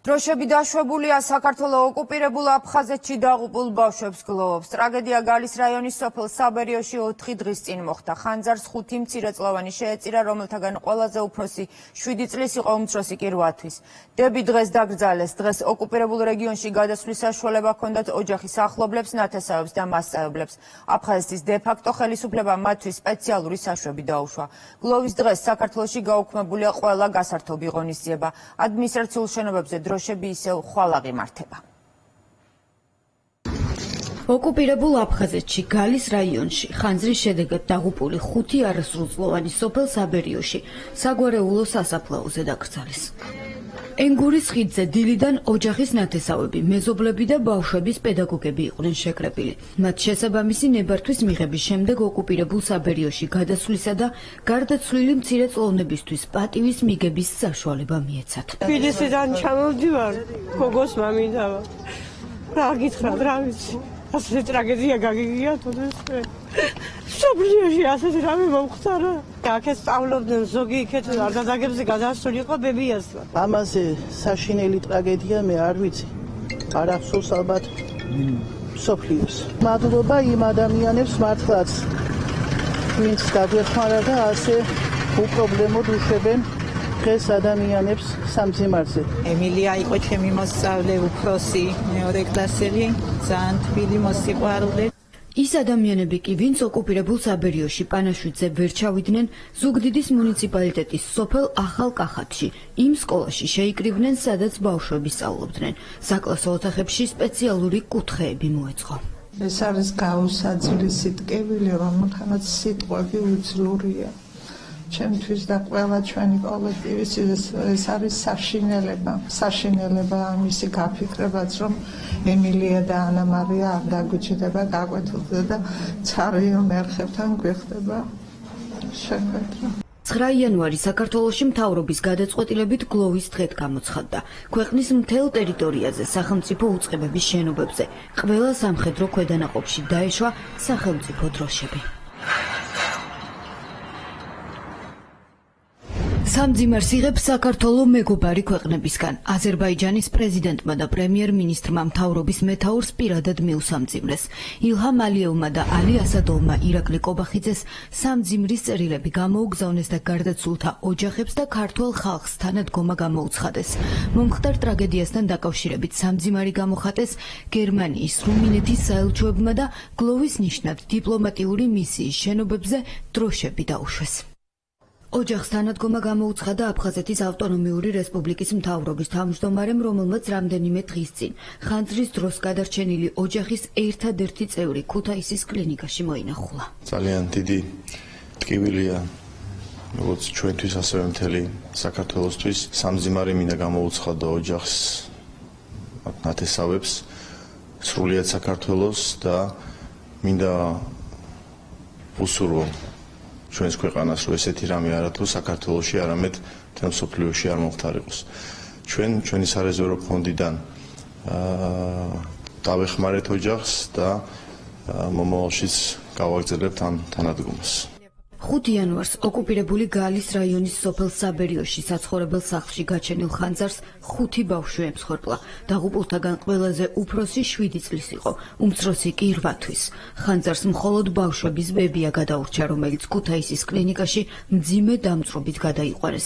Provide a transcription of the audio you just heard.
დროშები დაშვებულია საქართველოს ოკუპირებულ აფხაზეთში დაღუპულ ბავშვებს გლოვობს. ტრაგედია გალის რაიონის სოფელ საბერიოში 4 დღის წინ მოხდა. ხანძარს 5 მცირეწლოვანი შეეწირა, რომელთაგან ყველაზე უფროსი 7 წლის იყო, უმცროსი კი 8 თვის. დები დღეს დაკრძალეს. დღეს ოკუპირებულ რეგიონში გადასვლის საშუალება ჰქონდათ ოჯახის ახლობლებს, ნათესავებს და მასწავლებლებს. აფხაზეთის დე-ფაქტო ხელისუფლებამ მათთვის სპეციალური საშვები დაუშვა. გლოვის დღეს საქართველოში გაუქმებულია ყველა გასართობი ღონისძიება. ადმინისტრაციულ შენობებზე დროშები ისევ ხვალ აღიმართება. ოკუპირებულ აფხაზეთში გალის რაიონში ხანძრის შედეგად დაღუპული 5 არასრულწლოვანი სოფელ საბერიოში საგვარეულო სასაფლაოზე დაკრძალეს. ენგურის ხიდზე დილიდან ოჯახის ნათესავები, მეზობლები და ბავშვების პედაგოგები იყვნენ შეკრებილი. მათ შესაბამისი ნებართვის მიღების შემდეგ ოკუპირებულ საბერიოში გადასვლისა და გარდაცვლილი მცირეწლოვნებისთვის პატივის მიგების საშუალება მიეცათ. თბილისიდან ჩამოვდივარ, გოგოს მამინდავა. რა გითხრათ, რა ვიცი. ასეთი ტრაგედია გაგიგია თუნდაც. სოფლიოში ასეთი რამე მომხდარა. აქ სწავლობდნენ, ზოგი იქეთ არდადაგებზე გადასული იყო ბებიასთან. ამაზე საშინელი ტრაგედია მე არ ვიცი. არ ახსოვს ალბათ სოფლიოს. მადლობა იმ ადამიანებს მართლაც, ვინც დაგვეხმარა და ასე უპრობლემოდ უშვებენ დღეს ადამიანებს სამძიმარზე. ემილია იყო ჩემი მოსწავლე, უფროსი, მეორე კლასელი, ძალიან თბილი მოსიყვარულე. ის ადამიანები კი, ვინც ოკუპირებულ საბერიოში პანაშვიდზე ვერ ჩავიდნენ, ზუგდიდის მუნიციპალიტეტის სოფელ ახალ კახათში, იმ სკოლაში შეიკრიბნენ, სადაც ბავშვები სწავლობდნენ. საკლასო ოთახებში სპეციალური კუთხეები მოეწყო. ეს არის გაუსაძლისი ტკივილი, რომელთანაც სიტყვები უძლურია. ჩემთვის და ყველა ჩვენი კოლექტივის ეს არის საშინელება ამისი გაფიქრებაც, რომ ემილია და ანა მარია არ დაგვიჭირდება, გაკვეთილდება და ცარიელ მერხებთან გვეხდება შეხვედრა. 9 იანვარი საქართველოში მთავრობის გადაწყვეტილებით გლოვის დღედ გამოცხადდა. ქვეყნის მთელ ტერიტორიაზე სახელმწიფო უწყებების შენობებზე ყველა სამხედრო ქვედანაყოფში დაეშვა სახელმწიფო დროშები. სამძიმარს იღებს საქართველოს მეგობარი ქვეყნებისგან. აზერბაიჯანის პრეზიდენტმა და პრემიერ-მინისტრმა მთავრობის მეთაურს პირადად მიუსამძიმრეს. ილჰამ ალიევმა და ალი ასადოვმა ირაკლი კობახიძეს სამძიმრის წერილები გამოუგზავნეს და გარდაცვლილთა ოჯახებს და ქართველ ხალხს თანადგომა გამოუცხადეს. მომხდარ ტრაგედიასთან დაკავშირებით სამძიმარი გამოხატეს გერმანიის, რუმინეთის საელჩოებმა და გლოვის ნიშნად დიპლომატიური მისიის შენობებზე დროშები დაუშვეს. ოჯახს თანადგომა გამოუცხადა აფხაზეთის ავტონომიური რესპუბლიკის მთავრობის თავმჯდომარემ, რომელმაც რამდენიმე დღის წინ ხანძრის დროს გადარჩენილი ოჯახის ერთადერთი წევრი ქუთაისის კლინიკაში მოინახულა. ძალიან დიდი ტკივილია როგორც ჩვენთვის, ასევე მთელი საქართველოსთვის. სამძიმარი მინდა გამოუცხადო ოჯახს, ნათესავებს, სრულიად საქართველოს და მინდა უსურვო ჩვენს ქვეყანას, რომ ესეთი რამე არათუ საქართველოში, არამედ მთელ მსოფლიოში არ მომხდარიყოს. ჩვენი სარეზერვო ფონდიდან დავეხმარეთ ოჯახს და მომავალშიც გავაგრძელებთ ამ თანადგომას. 5 იანვარს ოკუპირებული გალის რაიონის სოფელ საბერიოში საცხოვრებელ სახლში გაჩენილ ხანძარს 5 ბავშვი ემსხვერპლა. დაღუპულთაგან ყველაზე უფროსი 7 წლის იყო, უმცროსი კი 8 თვის. ხანძარს მხოლოდ ბავშვების ბებია გადაურჩა, რომელიც ქუთაისის კლინიკაში მძიმე დამწვრობით გადაიყვანეს.